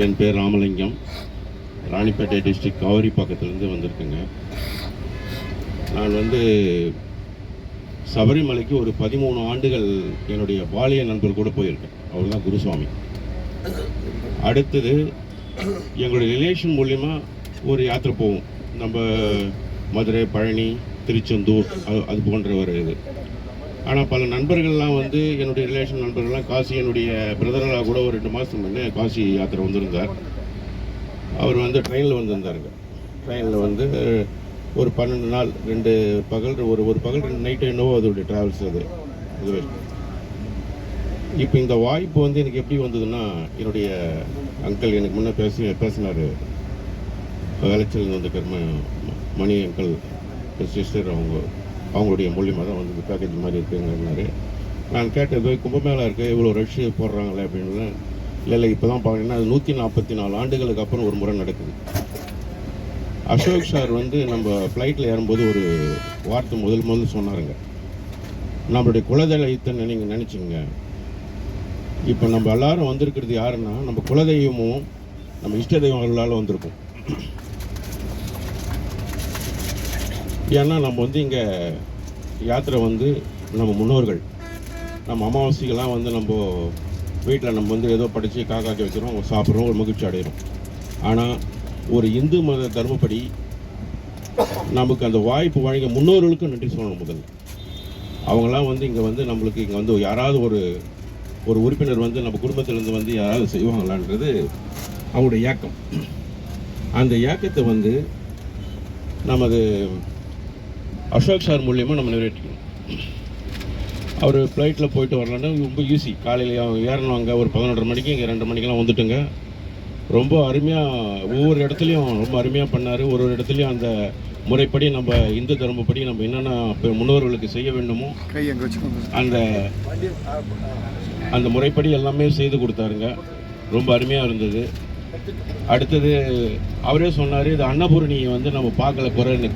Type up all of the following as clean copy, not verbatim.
என் பேர் ராமலிங்கம். ராணிப்பேட்டை டிஸ்ட்ரிக்ட் காவிரி பக்கத்துலேருந்து வந்திருக்கேங்க. நான் சபரிமலைக்கு ஒரு 13 ஆண்டுகள் என்னுடைய பாலிய நண்பர் கூட போயிருக்கேன். அவர் தான் குருசுவாமி. அடுத்தது எங்களுடைய ரிலேஷன் மூலிமா ஒரு யாத்திரை போவோம். நம்ம மதுரை, பழனி, திருச்செந்தூர் அது போன்ற ஒரு இது. ஆனால் பல நண்பர்கள்லாம் என்னுடைய ரிலேஷன் நண்பர்கள்லாம் காசி, என்னுடைய பிரதரெல்லாம் கூட ஒரு 2 மாதத்துக்கு முன்னே காசி யாத்திரை வந்திருந்தார். அவர் ட்ரெயினில் வந்திருந்தாருங்க. ட்ரெயினில் ஒரு 12 நாள் 2 பகல் ஒரு பகல் 2 நைட்டு என்னவோ அதோடைய ட்ராவல்ஸ் அதுவே. இப்போ இந்த வாய்ப்பு எனக்கு எப்படி வந்ததுன்னா, என்னுடைய அங்கிள் எனக்கு முன்னே பேசினார். வேலைச்சல் மணி அங்கிள் சிஸ்டர் அவங்களுடைய மூலியமாக தான் இந்த பேக்கேஜ் மாதிரி இருக்குங்கிறாரு. நான் கேட்டது கும்பமேளா இருக்குது, இவ்வளோ ரஷ்ஷு போடுறாங்களே அப்படின்னு. இல்லை இப்போ தான் பார்க்கணுன்னா அது 144 ஆண்டுகளுக்கு அப்புறம் ஒரு முறை நடக்குது. அசோக் சார் நம்ம ஃப்ளைட்டில் ஏறும்போது ஒரு வார்த்தை முதல் சொன்னாருங்க. நம்மளுடைய குலதெய்வத்தை நீங்கள் நினச்சிங்க. இப்போ நம்ம எல்லாரும் வந்திருக்கிறது யாருன்னா, நம்ம குலதெய்வமும் நம்ம இஷ்ட தெய்வங்களால் வந்திருக்கோம். ஏன்னா நம்ம இங்கே யாத்திரை நம்ம முன்னோர்கள், நம்ம அமாவாசைகள்லாம் நம்ம வீட்டில் நம்ம ஏதோ படித்து காக்காக்கி வைக்கிறோம், சாப்பிட்றோம், ஒரு மகிழ்ச்சி அடைகிறோம். ஆனால் ஒரு இந்து மத தர்மப்படி நமக்கு அந்த வாய்ப்பு வழங்கிய முன்னோர்களுக்கும் நன்றி சொல்லணும். முதல்ல அவங்களாம் இங்கே நம்மளுக்கு இங்கே யாராவது ஒரு உறுப்பினர் நம்ம குடும்பத்திலேருந்து யாராவது செய்வாங்களான்றது அவங்களுடைய ஏக்கம். அந்த ஏக்கத்தை நமது அசோக் சார் மூலியமாக நம்ம நிறைவேற்றிக்கணும். அவர் ஃப்ளைட்டில் போயிட்டு வரலான்னு ரொம்ப ஈஸி. காலையில் ஏறணும், அங்கே ஒரு 11:30 மணிக்கு, இங்கே 2 மணிக்கெல்லாம் வந்துட்டுங்க. ரொம்ப அருமையாக ஒவ்வொரு இடத்துலையும் ரொம்ப அருமையாக பண்ணார். ஒரு இடத்துலையும் அந்த முறைப்படி நம்ம இந்து தர்மப்படி நம்ம என்னென்ன முன்னோர்களுக்கு செய்ய வேண்டுமோ அந்த முறைப்படி எல்லாமே செய்து கொடுத்தாருங்க. ரொம்ப அருமையாக இருந்தது. அடுத்தது அவரே சொன்னார், இது அன்னபூரணியை நம்ம பார்க்கல,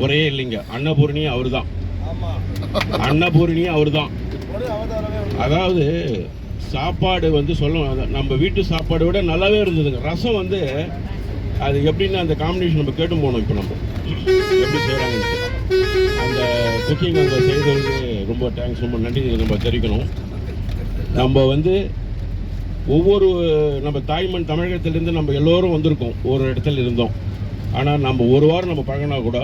குறையே இல்லைங்க. அன்னபூரணியே அவர் தான். அன்னபூரணியே அவர் தான். அதாவது சாப்பாடு சொல்ல, நம்ம வீட்டு சாப்பாடு விட நல்லாவே இருந்ததுங்க. ரசம் அது எப்படின்னு அந்த காம்பினேஷன் நம்ம கேட்டு போனோம். இப்போ நம்ம எப்படி செய்கிறாங்கன்ட்டு அந்த குக்கிங் செய்தவருக்கு ரொம்ப தேங்க்ஸ், ரொம்ப நன்றி நம்ம தெரிவிக்கணும். நம்ம ஒவ்வொரு நம்ம தாய்மண் தமிழகத்திலேருந்து நம்ம எல்லோரும் வந்திருக்கோம், ஒரு இடத்துல இருந்தோம். ஆனால் நம்ம ஒரு வாரம் நம்ம பழகினா கூட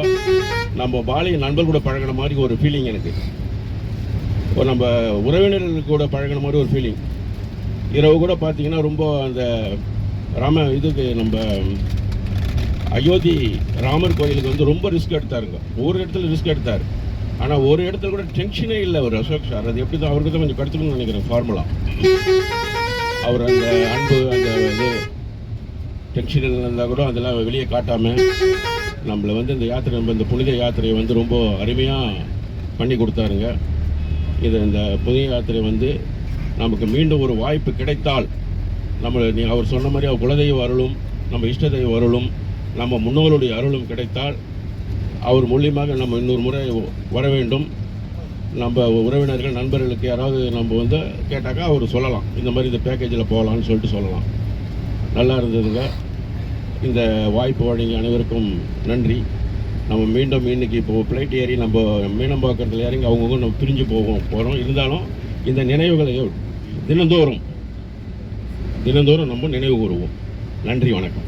நம்ம பாலிய நண்பர் கூட பழகின மாதிரி ஒரு ஃபீலிங் எனக்கு. நம்ம உறவினர்கள் கூட பழகின மாதிரி ஒரு ஃபீலிங். இரவு கூட பார்த்தீங்கன்னா ரொம்ப அந்த நம்ம அயோத்தி ராமர் கோயிலுக்கு ரொம்ப ரிஸ்க் எடுத்தாருங்க. ஒரு இடத்துல ரிஸ்க் எடுத்தார். ஆனால் ஒரு இடத்துல கூட டென்ஷனே இல்லை அவர் அசோக் சார். அது எப்படி தான் அவருக்கு தான் கொஞ்சம் கற்றுக்கணும்னு நினைக்கிறேன் ஃபார்முலா. அவர் அந்த அன்பு, அந்த டென்ஷன் இருந்தால் கூட அதெல்லாம் வெளியே காட்டாமல் நம்மளை இந்த யாத்திரை, நம்ம இந்த புனித யாத்திரையை ரொம்ப அருமையாக பண்ணி கொடுத்தாருங்க. இந்த புனித யாத்திரை நமக்கு மீண்டும் ஒரு வாய்ப்பு கிடைத்தால், அவர் சொன்ன மாதிரி அவர் குலதெய்வ அருளும், நம்ம இஷ்ட தெய்வ அருளும், நம்ம முன்னோர்களுடைய அருளும் கிடைத்தால் அவர் மூலியமாக நம்ம இன்னொரு முறை வர வேண்டும். நம்ம உறவினர்கள் நண்பர்களுக்கு யாராவது நம்ம கேட்டாக்கா அவர் சொல்லலாம், இந்த மாதிரி இந்த பேக்கேஜில் போகலான்னு சொல்லிட்டு சொல்லலாம். நல்லா இருந்ததுங்க. இந்த வாய்ப்பு வழங்கிய அனைவருக்கும் நன்றி. நம்ம மீண்டும் இன்றைக்கி இப்போ ஃப்ளைட் ஏறி நம்ம மீனம்பாக்கத்தில் இறங்கி அவங்கவுங்க நம்ம பிரிஞ்சு போகிறோம். இருந்தாலும் இந்த நினைவுகளை தினந்தோறும் நம்ம நினைவு கூறுவோம். நன்றி, வணக்கம்.